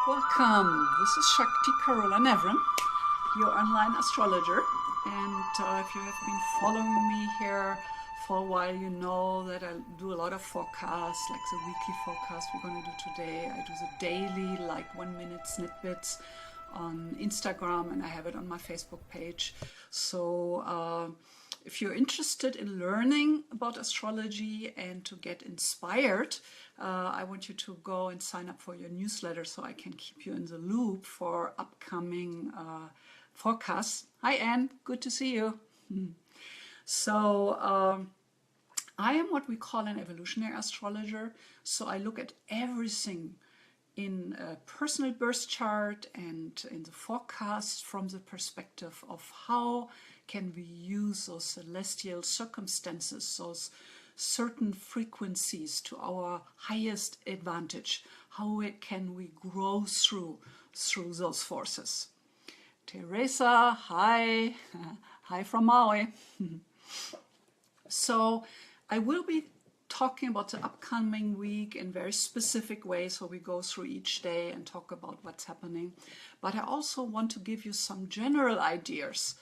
Welcome, this is Shakti Carola Navran, your online astrologer. And if you have been following me here for a while, you know that I do a lot of forecasts, like the weekly forecast we're going to do today. I do the daily, like 1 minute snippets on Instagram, and I have it on my Facebook page. So if you're interested in learning about astrology and to get inspired, I want you to go and sign up for your newsletter so I can keep you in the loop for upcoming forecasts. Hi Anne, good to see you. So I am what we call an evolutionary astrologer. So I look at everything in a personal birth chart and in the forecast from the perspective of how can we use those celestial circumstances, those certain frequencies to our highest advantage. How can we grow through those forces? Teresa, hi. Hi from Maui. So I will be talking about the upcoming week in very specific ways, so we go through each day and talk about what's happening. But I also want to give you some general ideas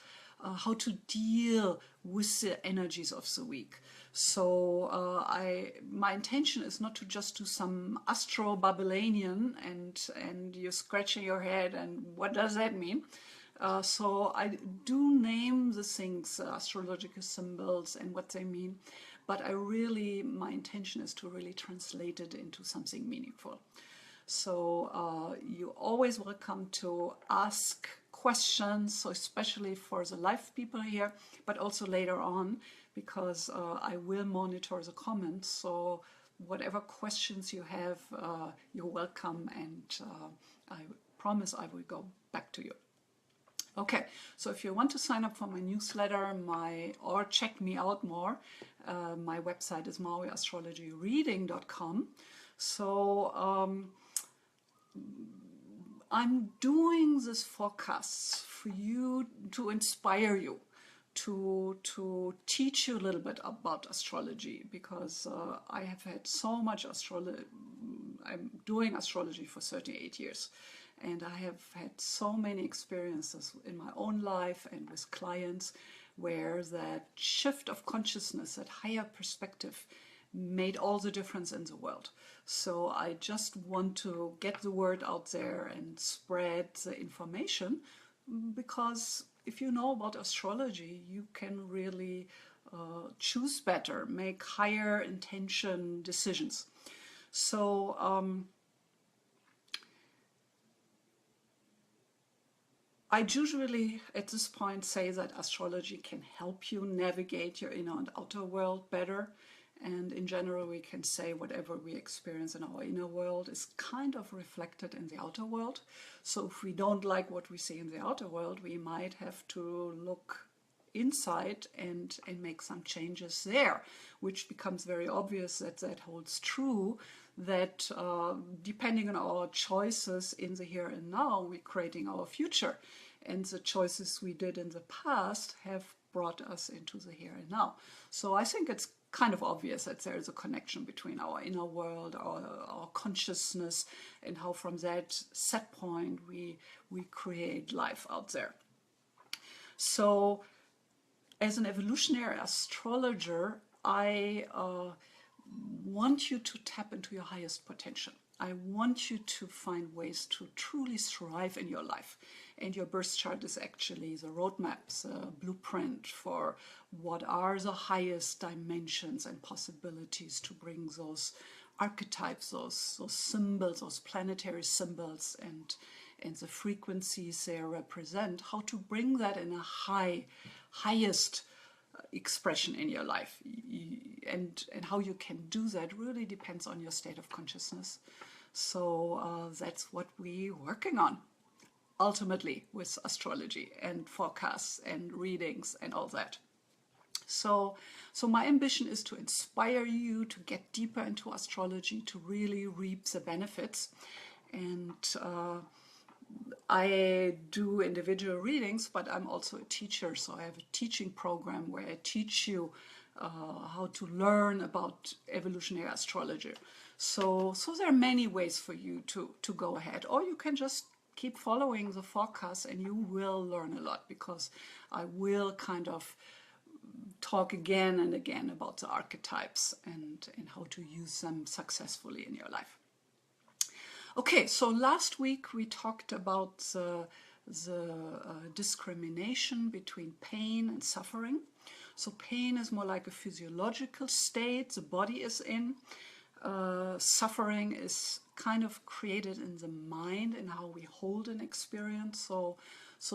how to deal with the energies of the week. So my intention is not to just do some astro-Babylonian and you're scratching your head and what does that mean? So I do name the things, astrological symbols and what they mean, but my intention is to really translate it into something meaningful. So you're always welcome to ask questions, so especially for the live people here, but also later on, because I will monitor the comments. So whatever questions you have, you're welcome, and I promise I will go back to you. Okay, so if you want to sign up for my newsletter or check me out more, my website is mauiastrologyreading.com. So I'm doing this forecasts for you to inspire you, to teach you a little bit about astrology, because I have had so much astrology. I'm doing astrology for 38 years. And I have had so many experiences in my own life and with clients where that shift of consciousness, that higher perspective, made all the difference in the world. So I just want to get the word out there and spread the information, because if you know about astrology, you can really choose better, make higher intention decisions. So I usually, at this point, say that astrology can help you navigate your inner and outer world better. And in general, we can say whatever we experience in our inner world is kind of reflected in the outer world. So if we don't like what we see in the outer world, we might have to look inside and make some changes there, which becomes very obvious that holds true, that depending on our choices in the here and now, we're creating our future. And the choices we did in the past have brought us into the here and now. So I think it's kind of obvious that there is a connection between our inner world, our consciousness, and how from that set point we create life out there. So as an evolutionary astrologer, I want you to tap into your highest potential. I want you to find ways to truly thrive in your life. And your birth chart is actually the roadmap, the blueprint for what are the highest dimensions and possibilities to bring those archetypes, those symbols, those planetary symbols, and the frequencies they represent, how to bring that in a highest expression in your life. And how you can do that really depends on your state of consciousness. So that's what we're working on, ultimately, with astrology and forecasts and readings and all that. So my ambition is to inspire you to get deeper into astrology, to really reap the benefits. And I do individual readings, but I'm also a teacher. So I have a teaching program where I teach you how to learn about evolutionary astrology. So there are many ways for you to go ahead, or you can just keep following the forecast and you will learn a lot, because I will kind of talk again and again about the archetypes and how to use them successfully in your life. Okay, so last week we talked about the discrimination between pain and suffering. So pain is more like a physiological state the body is in. Suffering is kind of created in the mind and how we hold an experience. So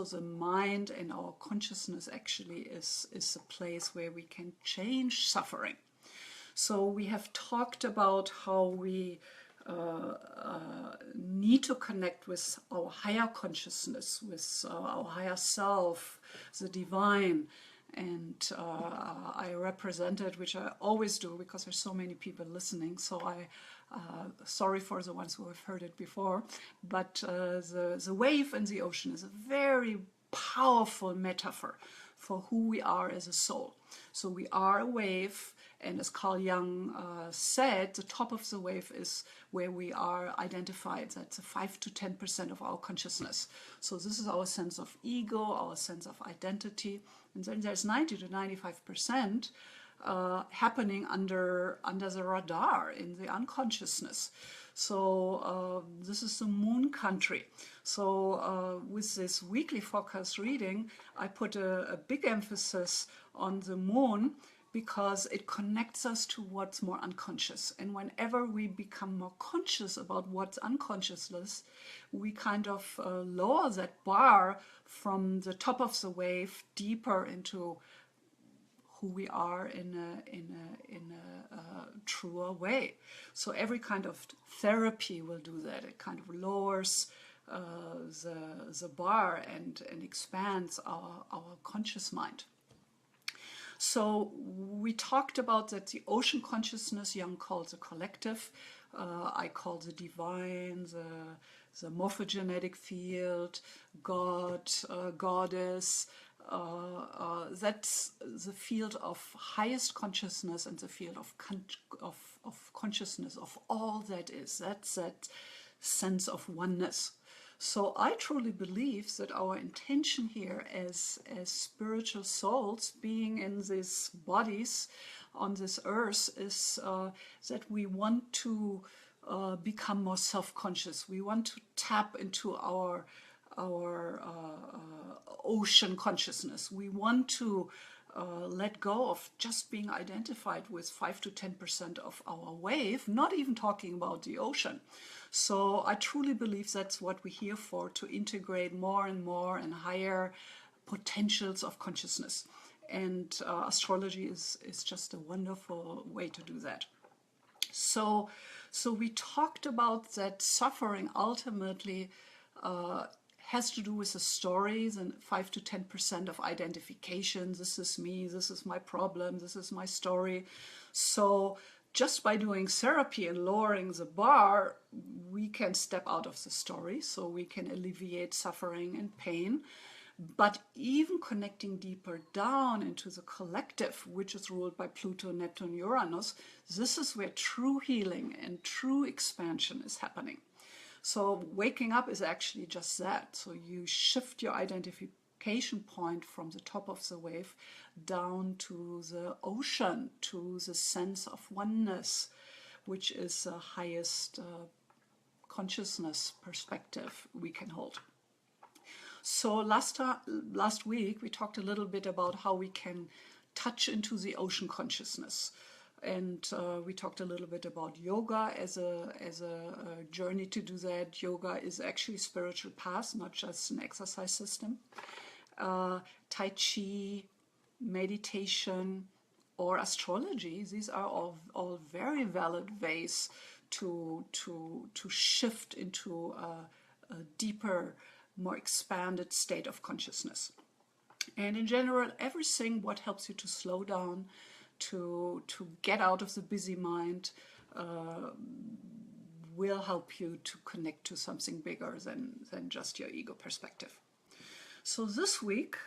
the mind and our consciousness actually is a place where we can change suffering. So we have talked about how we need to connect with our higher consciousness, with our higher self, the divine. And I represented, which I always do because there's so many people listening, so sorry for the ones who have heard it before, but the wave in the ocean is a very powerful metaphor for who we are as a soul. So we are a wave, and as Carl Jung said, the top of the wave is where we are identified. That's 5 to 10% of our consciousness. So this is our sense of ego, our sense of identity. And then there's 90 to 95% happening under the radar in the unconsciousness. So this is the moon country. So with this weekly forecast reading, I put a big emphasis on the moon because it connects us to what's more unconscious. And whenever we become more conscious about what's unconsciousness, we kind of lower that bar from the top of the wave deeper into who we are in a truer way. So every kind of therapy will do that. It kind of lowers the bar and expands our conscious mind. So we talked about that the ocean consciousness, Jung calls the collective, I call the divine, the morphogenetic field, God, goddess. That's the field of highest consciousness and the field of consciousness of all that is. That's that sense of oneness. So I truly believe that our intention here as spiritual souls being in these bodies on this earth is that we want to become more self-conscious. We want to tap into our ocean consciousness. We want to let go of just being identified with 5 to 10% of our wave, not even talking about the ocean. So I truly believe that's what we're here for, to integrate more and more and higher potentials of consciousness. And astrology is just a wonderful way to do that. So we talked about that suffering ultimately has to do with the stories and 5 to 10% of identification. This is me, this is my problem, this is my story. So just by doing therapy and lowering the bar, we can step out of the story, so we can alleviate suffering and pain. But even connecting deeper down into the collective, which is ruled by Pluto, Neptune, Uranus, this is where true healing and true expansion is happening. So waking up is actually just that. So you shift your identification point from the top of the wave down to the ocean, to the sense of oneness, which is the highest consciousness perspective we can hold. So last week we talked a little bit about how we can touch into the ocean consciousness. And we talked a little bit about yoga as a journey to do that. Yoga is actually a spiritual path, not just an exercise system. Tai Chi, meditation, or astrology, these are all very valid ways to shift into a deeper, more expanded state of consciousness. And in general, everything what helps you to slow down, to get out of the busy mind, will help you to connect to something bigger than just your ego perspective. So this week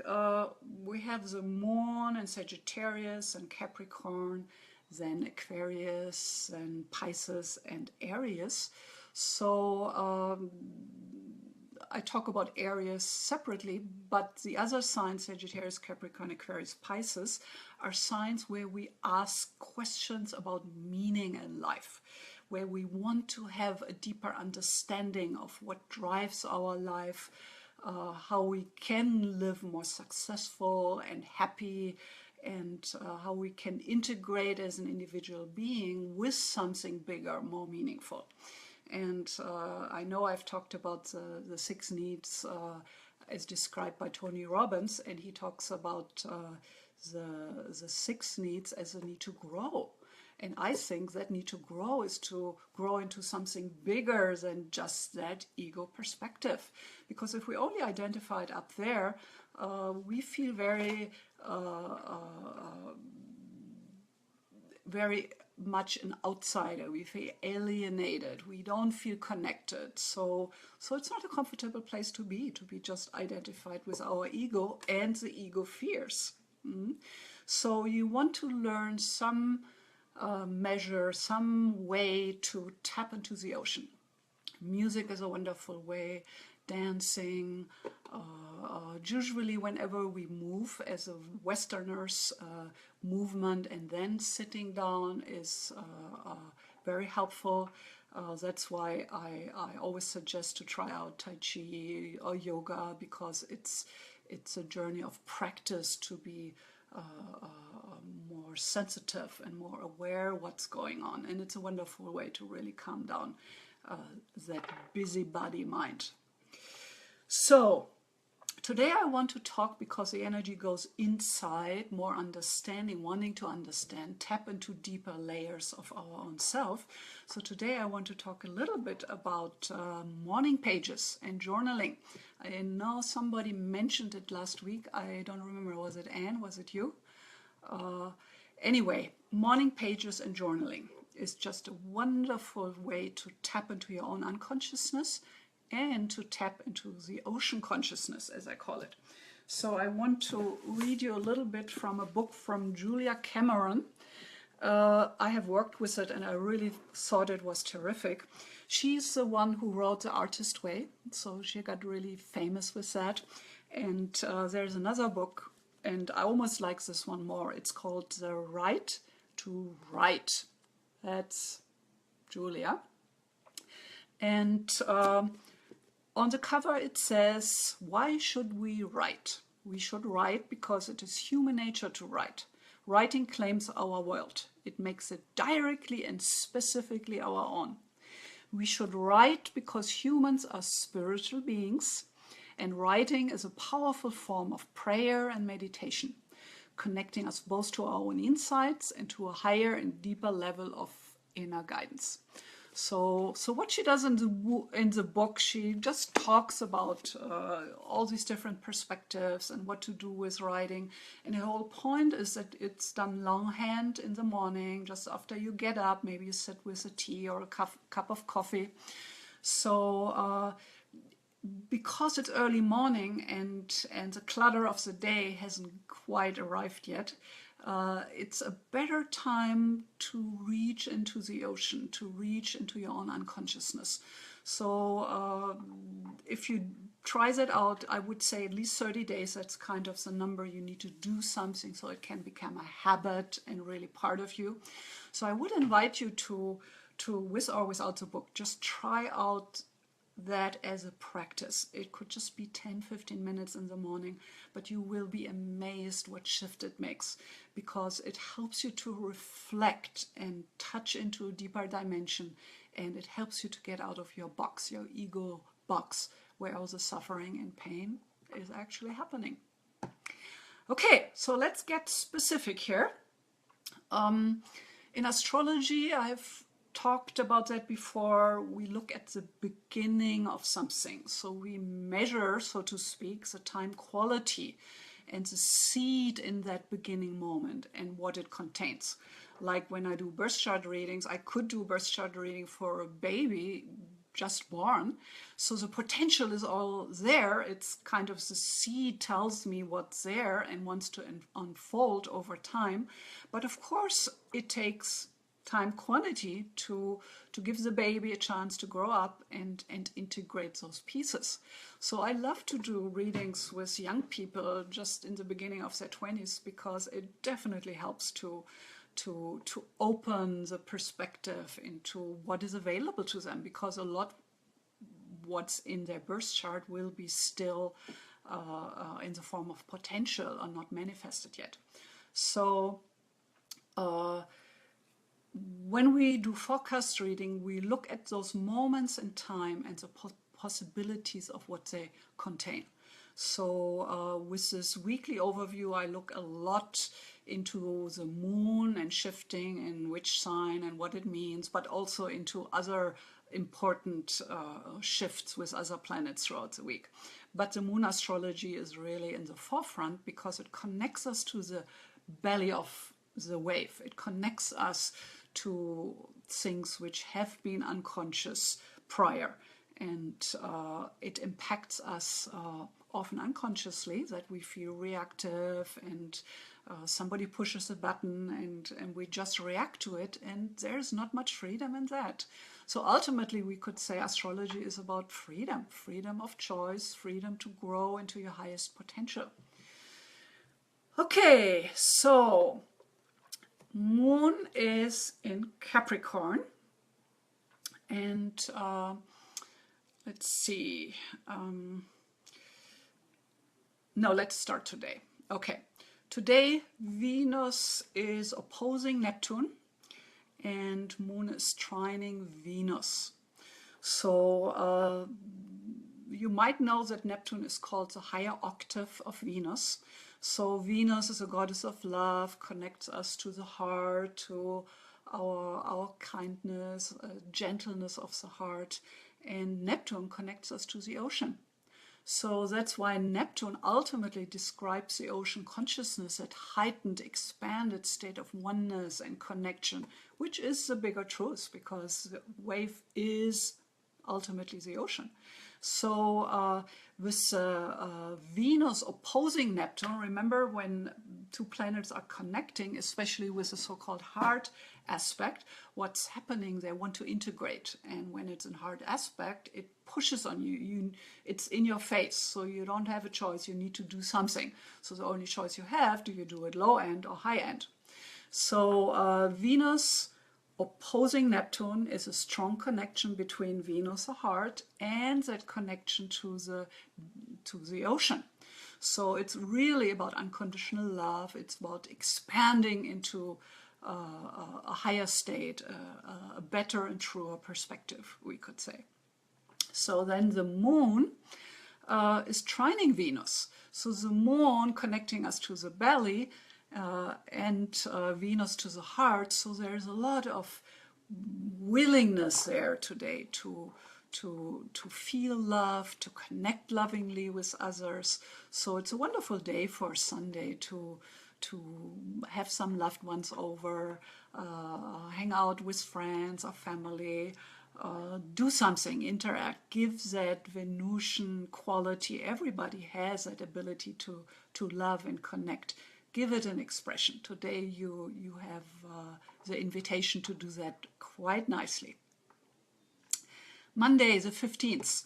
we have the Moon in Sagittarius and Capricorn, then Aquarius and Pisces and Aries. So I talk about Aries separately, but the other signs, Sagittarius, Capricorn, Aquarius, Pisces, are signs where we ask questions about meaning in life, where we want to have a deeper understanding of what drives our life, how we can live more successful and happy, and how we can integrate as an individual being with something bigger, more meaningful. And I know I've talked about the 6 needs as described by Tony Robbins, and he talks about the 6 needs as a need to grow. And I think that need to grow is to grow into something bigger than just that ego perspective. Because if we only identify it up there, we feel very much an outsider. We feel alienated. We don't feel connected. So it's not a comfortable place to be just identified with our ego and the ego fears. So you want to learn some measure, some way to tap into the ocean. Music is a wonderful way, dancing. Usually whenever we move as a Westerners, movement and then sitting down is very helpful. That's why I always suggest to try out Tai Chi or yoga, because it's a journey of practice to be more sensitive and more aware what's going on. And it's a wonderful way to really calm down that busybody mind. So today I want to talk, because the energy goes inside, more understanding, wanting to understand, tap into deeper layers of our own self. So today I want to talk a little bit about morning pages and journaling. I know somebody mentioned it last week. I don't remember. Was it Anne? Was it you? Anyway, morning pages and journaling is just a wonderful way to tap into your own unconsciousness and to tap into the ocean consciousness, as I call it. So I want to read you a little bit from a book from Julia Cameron. I have worked with it and I really thought it was terrific. She's the one who wrote The Artist Way, so she got really famous with that. And there's another book, and I almost like this one more. It's called The Right to Write. That's Julia. And on the cover it says, why should we write? We should write because it is human nature to write. Writing claims our world. It makes it directly and specifically our own. We should write because humans are spiritual beings, and writing is a powerful form of prayer and meditation, connecting us both to our own insights and to a higher and deeper level of inner guidance. So what she does in the book, she just talks about all these different perspectives and what to do with writing. And the whole point is that it's done longhand in the morning, just after you get up. Maybe you sit with a tea or a cup of coffee. So because it's early morning and the clutter of the day hasn't quite arrived yet, it's a better time to reach into the ocean, to reach into your own unconsciousness. So if you try that out, I would say at least 30 days, that's kind of the number you need to do something so it can become a habit and really part of you. So I would invite you to with or without the book, just try out that as a practice. It could just be 10-15 minutes in the morning, but you will be amazed what shift it makes, because it helps you to reflect and touch into a deeper dimension, and it helps you to get out of your box, your ego box, where all the suffering and pain is actually happening. Okay, so let's get specific here. In astrology, I've talked about that before. We look at the beginning of something. So we measure, so to speak, the time quality and the seed in that beginning moment and what it contains. Like when I do birth chart readings, I could do birth chart reading for a baby just born. So the potential is all there. It's kind of the seed tells me what's there and wants to unfold over time. But of course, it takes time quantity to give the baby a chance to grow up and integrate those pieces. So I love to do readings with young people just in the beginning of their 20s, because it definitely helps to open the perspective into what is available to them, because a lot what's in their birth chart will be still in the form of potential or not manifested yet. So when we do forecast reading, we look at those moments in time and the possibilities of what they contain. So with this weekly overview, I look a lot into the moon and shifting in which sign and what it means, but also into other important shifts with other planets throughout the week. But the moon astrology is really in the forefront because it connects us to the belly of the wave. It connects us to things which have been unconscious prior, and it impacts us often unconsciously, that we feel reactive and somebody pushes a button and we just react to it, and there's not much freedom in that. So ultimately we could say astrology is about freedom, freedom of choice, freedom to grow into your highest potential. Okay, so moon is in Capricorn, and let's see, no, let's start today. Okay, today Venus is opposing Neptune and moon is trining Venus. So you might know that Neptune is called the higher octave of Venus. So Venus is a goddess of love, connects us to the heart, to our kindness, gentleness of the heart, and Neptune connects us to the ocean. So that's why Neptune ultimately describes the ocean consciousness, that heightened, expanded state of oneness and connection, which is the bigger truth, because the wave is ultimately the ocean. So with Venus opposing Neptune, remember when two planets are connecting, especially with the so-called hard aspect, what's happening, they want to integrate. And when it's in hard aspect, it pushes on you. It's in your face, so you don't have a choice. You need to do something. So the only choice you have, do you do it low end or high end? So Venus opposing Neptune is a strong connection between Venus, the heart, and that connection to the ocean. So it's really about unconditional love. It's about expanding into a higher state, a better and truer perspective, we could say. So then the moon is trining Venus. So the moon connecting us to the belly, and Venus to the heart. So there's a lot of willingness there today to feel love, to connect lovingly with others. So it's a wonderful day for Sunday to have some loved ones over, hang out with friends or family, do something, interact, give that Venusian quality. Everybody has that ability to love and connect. Give it an expression. Today you have the invitation to do that quite nicely. Monday the 15th.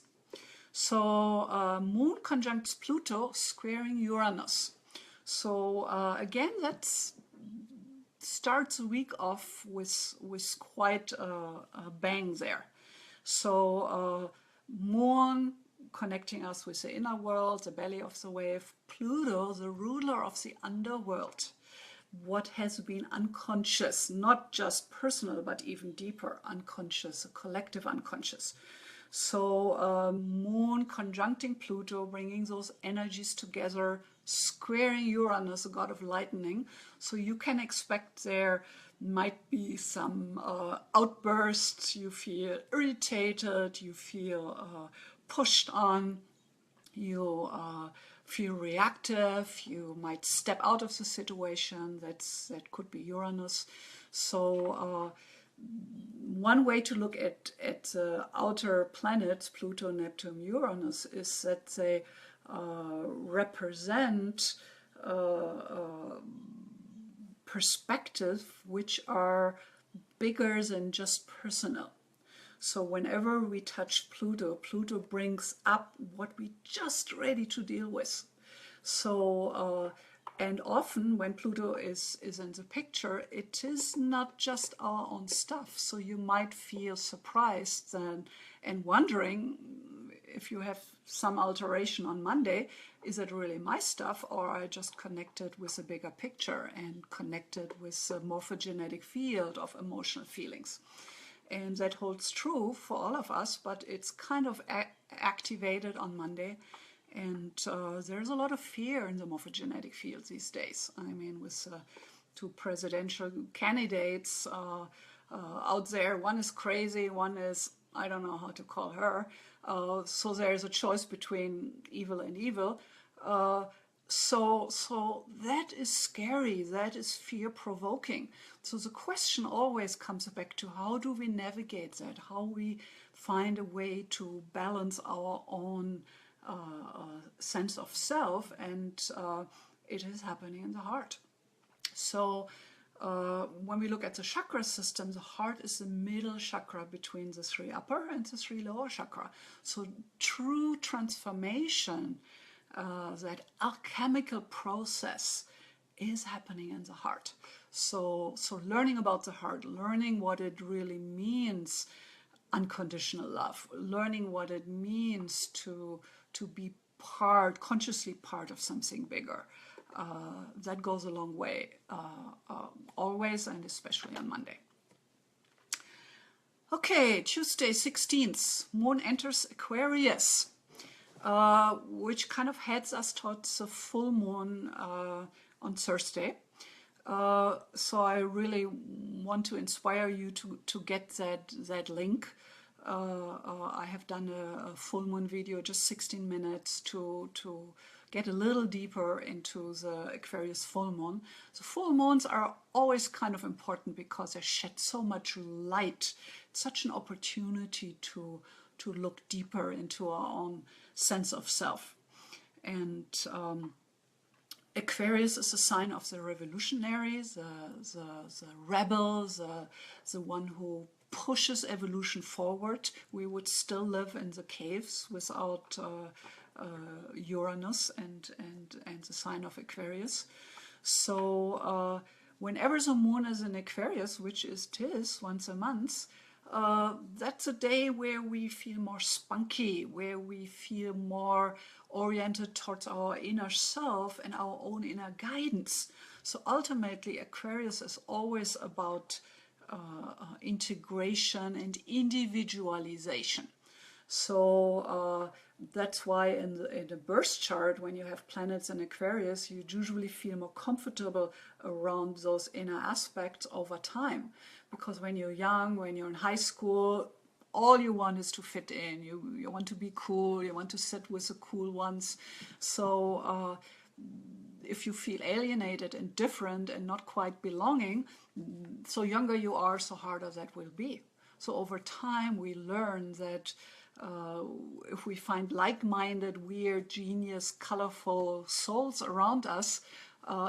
So moon conjuncts Pluto, squaring Uranus. So again, that starts the week off with quite a bang there. So moon connecting us with the inner world, the belly of the wave. Pluto, the ruler of the underworld, what has been unconscious, not just personal, but even deeper, unconscious, a collective unconscious. So moon conjuncting Pluto, bringing those energies together, squaring Uranus, the god of lightning. So you can expect there might be some outbursts, you feel irritated, you feel pushed on, you feel reactive, you might step out of the situation. That could be Uranus. So one way to look at the outer planets, Pluto, Neptune, Uranus, is that they represent perspectives which are bigger than just personal. So whenever we touch Pluto, Pluto brings up what we just ready to deal with. So, and often when Pluto is in the picture, it is not just our own stuff. So you might feel surprised and wondering if you have some alteration on Monday, is it really my stuff, or I just connected with a bigger picture and connected with a morphogenetic field of emotional feelings. And that holds true for all of us, but it's kind of activated on Monday. And there's a lot of fear in the morphogenetic field these days. I mean, with two presidential candidates out there, one is crazy, one is, I don't know how to call her. So there's a choice between evil and evil. So that is scary, that is fear-provoking. So the question always comes back to how do we navigate that, how we find a way to balance our own sense of self, and it is happening in the heart. So when we look at the chakra system, the heart is the middle chakra between the three upper and the three lower chakra. So true transformation, that alchemical process, is happening in the heart. So learning about the heart, learning what it really means, unconditional love, learning what it means to be consciously part of something bigger. That goes a long way, always, and especially on Monday. Okay, Tuesday 16th, Moon enters Aquarius, which kind of heads us towards the full moon on Thursday. So I really want to inspire you to get that link. I have done a full moon video, just 16 minutes, to get a little deeper into the Aquarius full moon. The full moons are always kind of important because they shed so much light. It's such an opportunity to look deeper into our own sense of self. And Aquarius is a sign of the revolutionary, the rebel, the one who pushes evolution forward. We would still live in the caves without Uranus and the sign of Aquarius. So whenever the moon is in Aquarius, which it is once a month, that's a day where we feel more spunky, where we feel more oriented towards our inner self and our own inner guidance. So ultimately, Aquarius is always about integration and individualization. So that's why in the birth chart, when you have planets in Aquarius, you usually feel more comfortable around those inner aspects over time. Because when you're young, when you're in high school, all you want is to fit in. You want to be cool, you want to sit with the cool ones. So if you feel alienated and different and not quite belonging, so younger you are, so harder that will be. So over time we learn that if we find like-minded, weird, genius, colorful souls around us,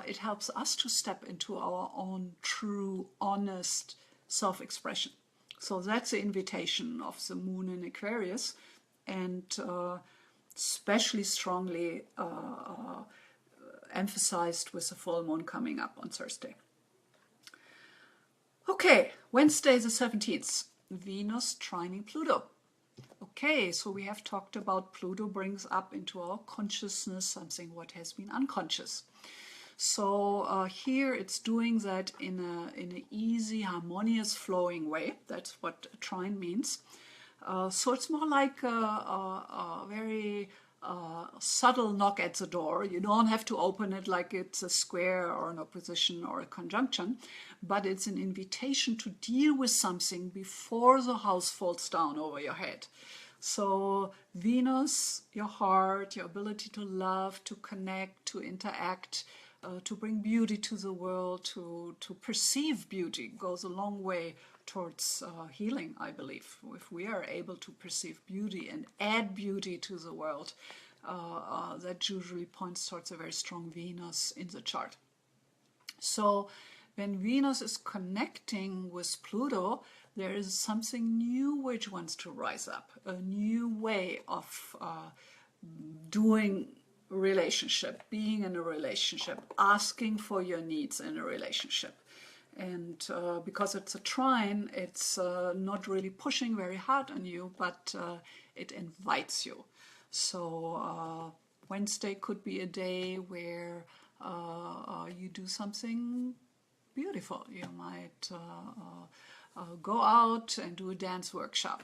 it helps us to step into our own true, honest self-expression. So that's the invitation of the moon in Aquarius, and especially strongly emphasized with the full moon coming up on Thursday. Okay, Wednesday the 17th, Venus trining Pluto. Okay, so we have talked about Pluto brings up into our consciousness something what has been unconscious. So here it's doing that in an easy, harmonious, flowing way. That's what trine means. So it's more like a very subtle knock at the door. You don't have to open it like it's a square or an opposition or a conjunction, but it's an invitation to deal with something before the house falls down over your head. So Venus, your heart, your ability to love, to connect, to interact, to bring beauty to the world, to perceive beauty, goes a long way towards healing, I believe. If we are able to perceive beauty and add beauty to the world, that usually points towards a very strong Venus in the chart. So when Venus is connecting with Pluto, there is something new which wants to rise up, a new way of doing relationship, being in a relationship, asking for your needs in a relationship. And because it's a trine, it's not really pushing very hard on you, but it invites you. So Wednesday could be a day where you do something beautiful. You might go out and do a dance workshop.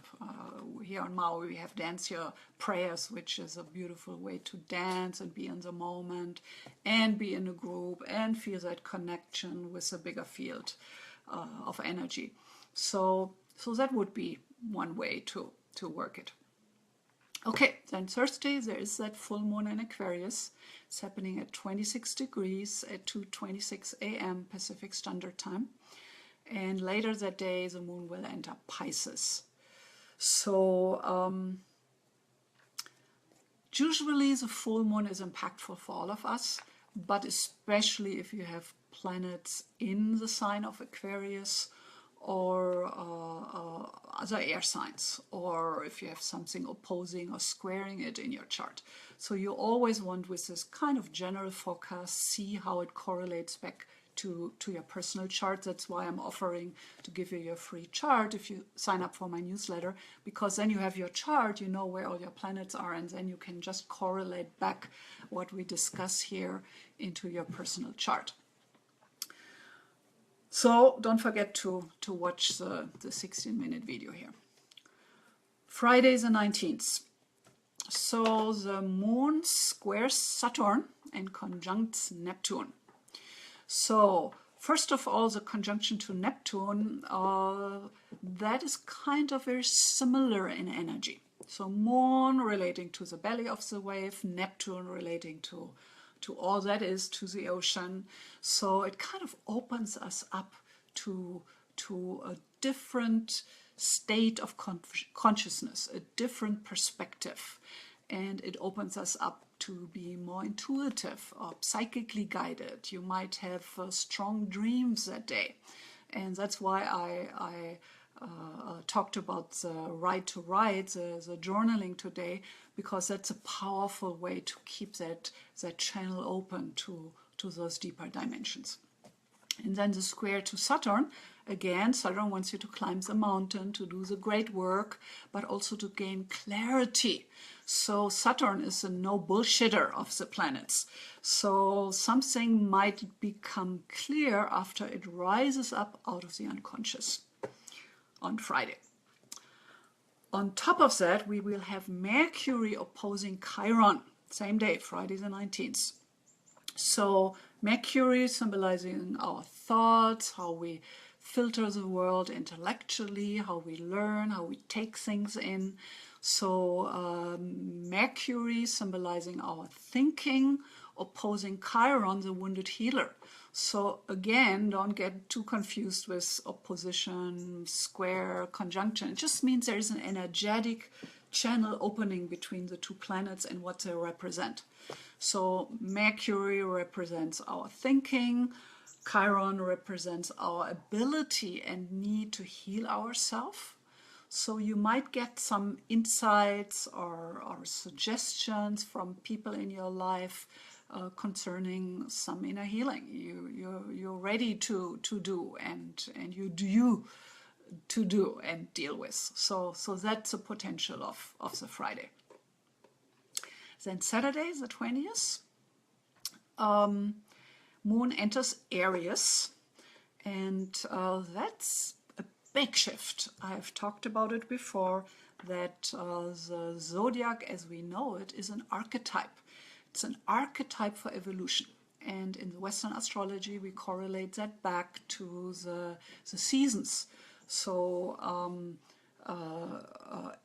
Here on Maui we have Dance Your Prayers, which is a beautiful way to dance and be in the moment and be in a group and feel that connection with a bigger field of energy. So that would be one way to work it. Okay, then Thursday there is that full moon in Aquarius. It's happening at 26 degrees at 2:26 a.m. Pacific Standard Time. And later that day the moon will enter Pisces. So usually the full moon is impactful for all of us, but especially if you have planets in the sign of Aquarius or other air signs, or if you have something opposing or squaring it in your chart. So you always want, with this kind of general forecast, see how it correlates back to your personal chart. That's why I'm offering to give you your free chart if you sign up for my newsletter, because then you have your chart, you know where all your planets are, and then you can just correlate back what we discuss here into your personal chart. So don't forget to watch the 16-minute video here. Friday the 19th. So the moon squares Saturn and conjuncts Neptune. So first of all, the conjunction to Neptune, that is kind of very similar in energy. So moon relating to the belly of the wave, Neptune relating to all that is, to the ocean. So it kind of opens us up to a different state of consciousness, a different perspective. And it opens us up to be more intuitive or psychically guided. You might have strong dreams that day. And that's why I talked about the right to write, the journaling today, because that's a powerful way to keep that channel open to those deeper dimensions. And then the square to Saturn, again, Saturn wants you to climb the mountain, to do the great work, but also to gain clarity. So Saturn is a no bullshitter of the planets. So something might become clear after it rises up out of the unconscious on Friday. On top of that, we will have Mercury opposing Chiron, same day, Friday the 19th. So Mercury symbolizing our thoughts, how we filter the world intellectually, how we learn, how we take things in. So Mercury symbolizing our thinking, opposing Chiron, the wounded healer. So again, don't get too confused with opposition, square, conjunction. It just means there is an energetic channel opening between the two planets and what they represent. So Mercury represents our thinking, Chiron represents our ability and need to heal ourselves. So you might get some insights or suggestions from people in your life concerning some inner healing you're ready to do and you to do and deal with. So that's a potential of the Friday. Then Saturday, the 20th, moon enters Aries, and that's a big shift. I've talked about it before, that the zodiac as we know it is an archetype. It's an archetype for evolution. And in the Western astrology, we correlate that back to the seasons. So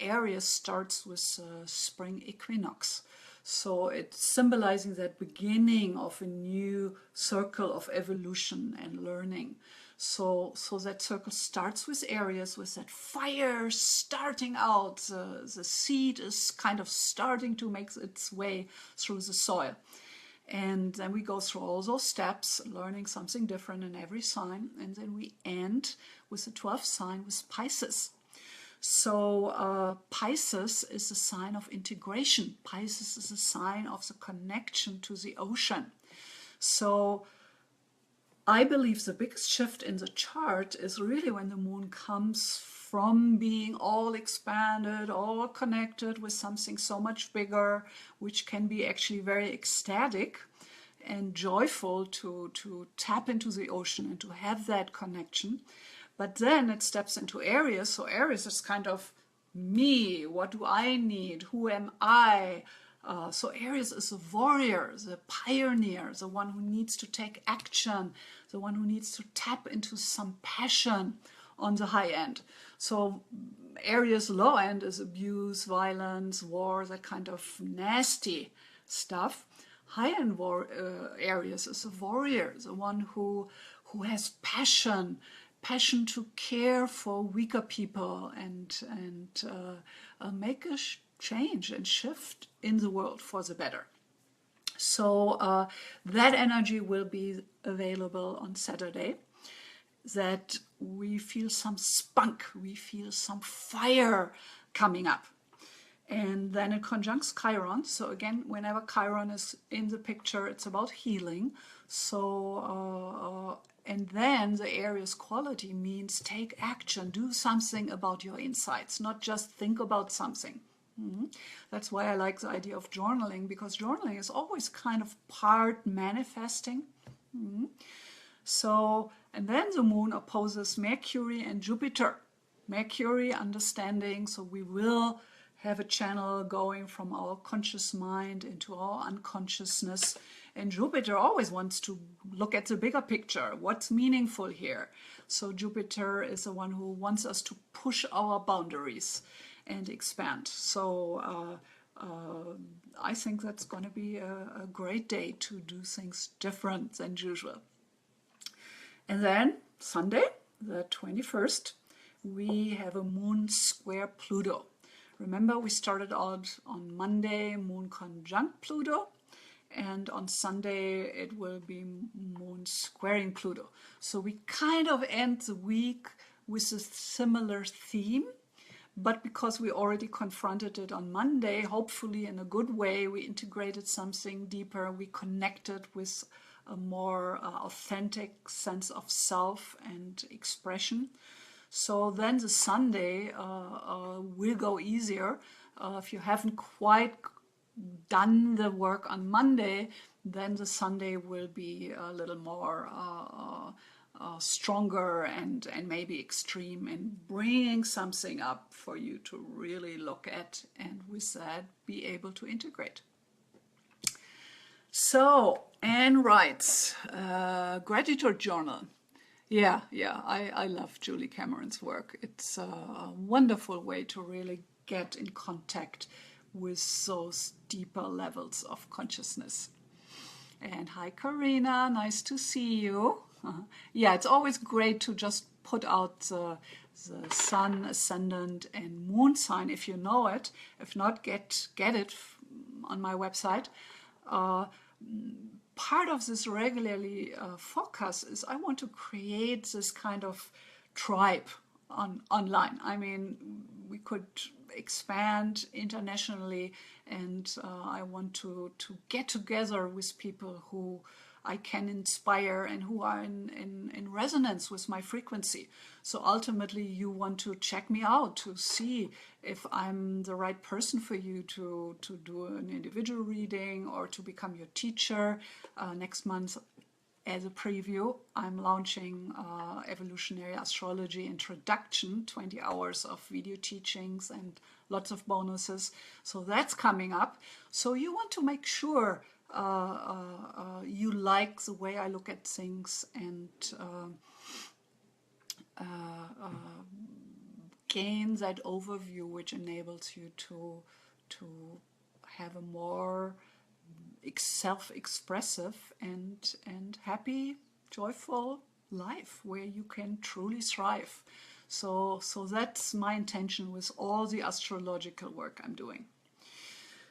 Aries starts with spring equinox. So it's symbolizing that beginning of a new circle of evolution and learning. So that circle starts with Aries, with that fire starting out. The seed is kind of starting to make its way through the soil. And then we go through all those steps, learning something different in every sign. And then we end with the 12th sign, with Pisces. So Pisces is a sign of integration. Pisces is a sign of the connection to the ocean. So I believe the biggest shift in the chart is really when the moon comes from being all expanded, all connected with something so much bigger, which can be actually very ecstatic and joyful to tap into the ocean and to have that connection. But then it steps into Aries. So Aries is kind of me. What do I need? Who am I? So Aries is the warrior, the pioneer, the one who needs to take action, the one who needs to tap into some passion on the high end. So Aries low end is abuse, violence, war, that kind of nasty stuff. High end Aries is a warrior, the one who has passion to care for weaker people and make a change and shift in the world for the better. So that energy will be available on Saturday, that we feel some spunk, we feel some fire coming up. And then it conjuncts Chiron. So again, whenever Chiron is in the picture, it's about healing. So and then the Aries quality means take action, do something about your insights, not just think about something. That's why I like the idea of journaling, because journaling is always kind of part manifesting. So, and then the moon opposes Mercury and Jupiter. Mercury, understanding, so we will have a channel going from our conscious mind into our unconsciousness. And Jupiter always wants to look at the bigger picture. What's meaningful here? So Jupiter is the one who wants us to push our boundaries and expand. So I think that's going to be a great day to do things different than usual. And then Sunday, the 21st, we have a moon square Pluto. Remember, we started out on Monday, moon conjunct Pluto, and on Sunday it will be moon squaring Pluto. So we kind of end the week with a similar theme, but because we already confronted it on Monday, hopefully in a good way, we integrated something deeper, we connected with a more authentic sense of self and expression. So then the Sunday will go easier. If you haven't quite done the work on Monday, then the Sunday will be a little more stronger and maybe extreme in bringing something up for you to really look at, and with that be able to integrate. So, Anne writes, gratitude journal. Yeah, I love Julie Cameron's work. It's a wonderful way to really get in contact with those deeper levels of consciousness. And hi, Karina, nice to see you. Yeah, it's always great to just put out the sun, ascendant, and moon sign if you know it. If not, get it on my website. Part of this regularly focus is I want to create this kind of tribe online. I mean, we could expand internationally, and I want to get together with people who I can inspire and who are in resonance with my frequency. So ultimately you want to check me out to see if I'm the right person for you to do an individual reading or to become your teacher. Next month, as a preview, I'm launching Evolutionary Astrology Introduction, 20 hours of video teachings and lots of bonuses. So that's coming up. So you want to make sure you like the way I look at things and gain that overview, which enables you to have a more self-expressive and happy, joyful life where you can truly thrive. So that's my intention with all the astrological work I'm doing.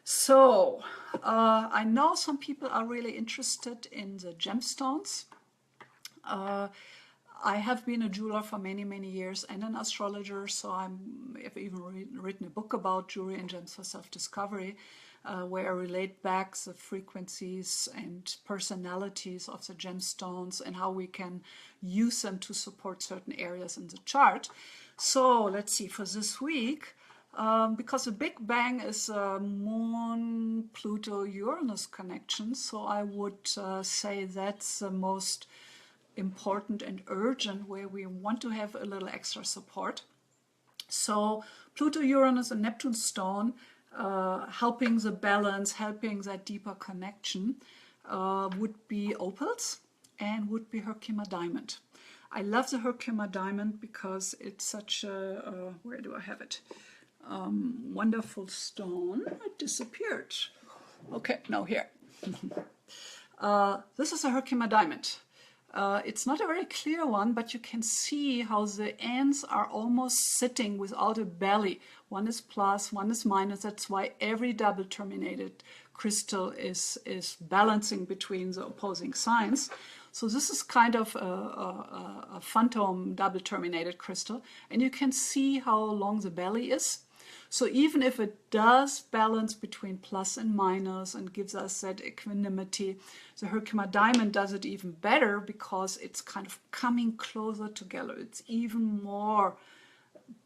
So I know some people are really interested in the gemstones. I have been a jeweler for many, many years and an astrologer, so I've even written a book about jewelry and gems for self-discovery, where I relate back the frequencies and personalities of the gemstones and how we can use them to support certain areas in the chart. So let's see, for this week, because the Big Bang is a Moon, Pluto, Uranus connection, so I would say that's the most important and urgent, where we want to have a little extra support. So Pluto, Uranus and Neptune stone, helping the balance, helping that deeper connection, would be opals and would be Herkimer diamond. I love the Herkimer diamond because it's such a, where do I have it? Wonderful stone. It disappeared. Okay, no, here. This is a Herkimer diamond. It's not a very clear one, but you can see how the ends are almost sitting without a belly. One is plus, one is minus. That's why every double terminated crystal is balancing between the opposing signs. So this is kind of a phantom double terminated crystal. And you can see how long the belly is. So even if it does balance between plus and minus and gives us that equanimity, the Herkimer diamond does it even better because it's kind of coming closer together. It's even more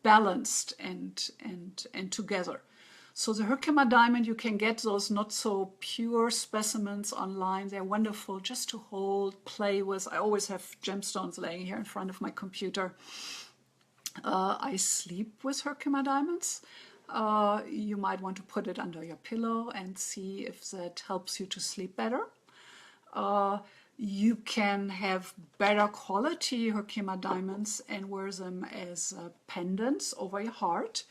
balanced and together. So the Herkimer diamond, you can get those not so pure specimens online. They're wonderful just to hold, play with. I always have gemstones laying here in front of my computer. I sleep with Herkimer diamonds. You might want to put it under your pillow and see if that helps you to sleep better. You can have better quality Herkimer diamonds and wear them as pendants over your heart.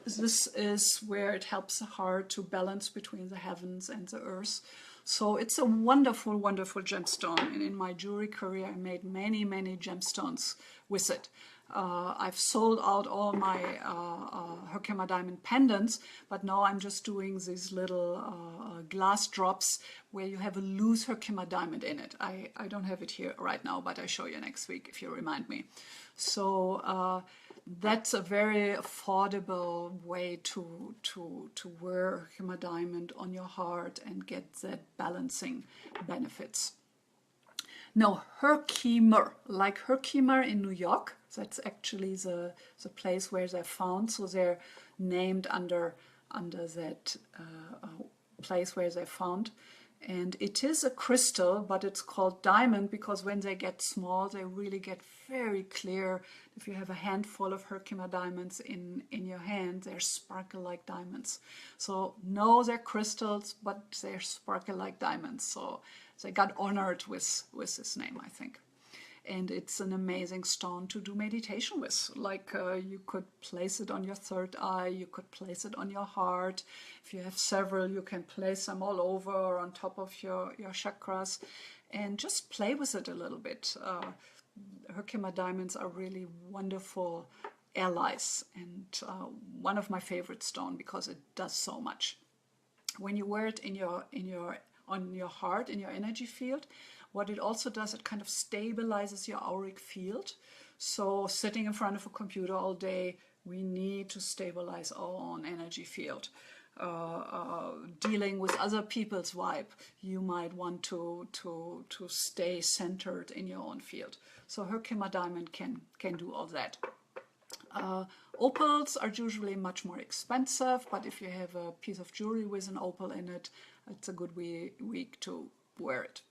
This is where it helps the heart to balance between the heavens and the earth. So it's a wonderful, wonderful gemstone. And in my jewelry career, I made many, many gemstones with it. I've sold out all my Herkimer diamond pendants, but now I'm just doing these little glass drops where you have a loose Herkimer diamond in it. I don't have it here right now, but I'll show you next week if you remind me. So that's a very affordable way to wear Herkimer diamond on your heart and get that balancing benefits. Now, Herkimer, like Herkimer in New York, that's actually the place where they're found. So they're named under that place where they're found. And it is a crystal, but it's called diamond because when they get small, they really get very clear. If you have a handful of Herkimer diamonds in your hand, they sparkle like diamonds. So no, they're crystals, but they sparkle like diamonds. So they got honored with this name, I think. And it's an amazing stone to do meditation with. Like you could place it on your third eye, you could place it on your heart. If you have several, you can place them all over or on top of your chakras and just play with it a little bit. Herkimer diamonds are really wonderful allies and one of my favorite stones because it does so much. When you wear it on your heart, in your energy field, what it also does, it kind of stabilizes your auric field. So sitting in front of a computer all day, we need to stabilize our own energy field. Dealing with other people's vibe, you might want to stay centered in your own field. So Herkimer diamond can do all that. Opals are usually much more expensive, but if you have a piece of jewelry with an opal in it, it's a good week to wear it.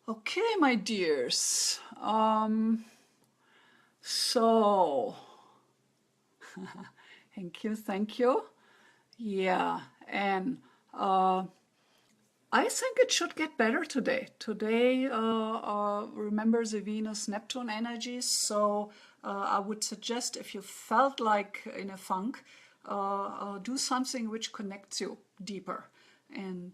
Okay, my dears. So, thank you. Yeah, and I think it should get better today. Today, remember the Venus-Neptune energies, so I would suggest if you felt like in a funk, do something which connects you deeper and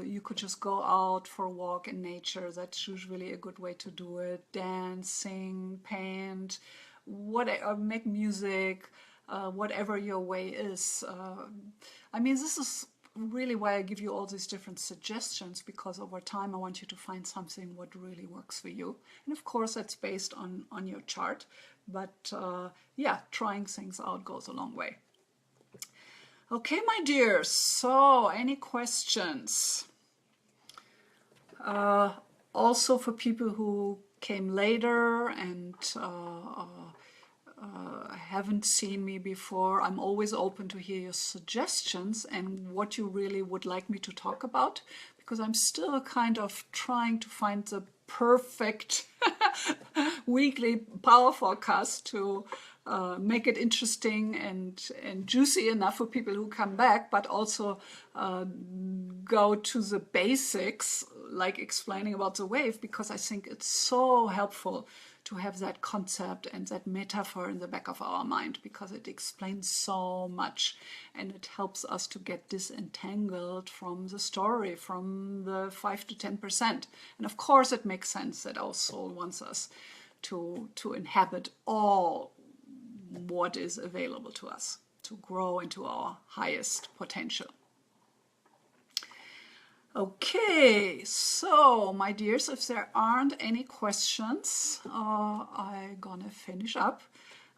you could just go out for a walk in nature. That's usually a good way to do it. Dance, sing, paint, whatever, make music, whatever your way is. I mean, this is really why I give you all these different suggestions, because over time I want you to find something what really works for you. And of course that's based on your chart, but yeah, trying things out goes a long way. Okay, my dears, so any questions? Also for people who came later and haven't seen me before, I'm always open to hear your suggestions and what you really would like me to talk about, because I'm still kind of trying to find the perfect weekly power forecast to make it interesting and juicy enough for people who come back, but also go to the basics, like explaining about the wave, because I think it's so helpful to have that concept and that metaphor in the back of our mind, because it explains so much and it helps us to get disentangled from the story, from the 5 to 10%. And of course it makes sense that our soul wants us to inhabit all what is available to us, to grow into our highest potential. Okay, so my dears, if there aren't any questions, I'm gonna finish up.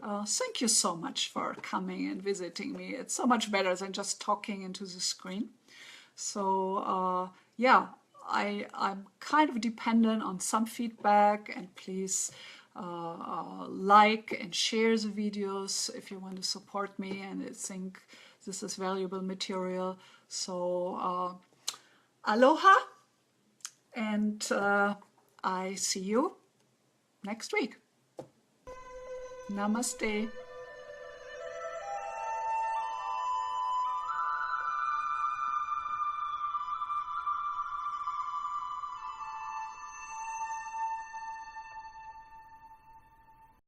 Thank you so much for coming and visiting me. It's so much better than just talking into the screen. So yeah, I'm kind of dependent on some feedback, and please like and share the videos if you want to support me and think this is valuable material. So aloha, and I see you next week. Namaste.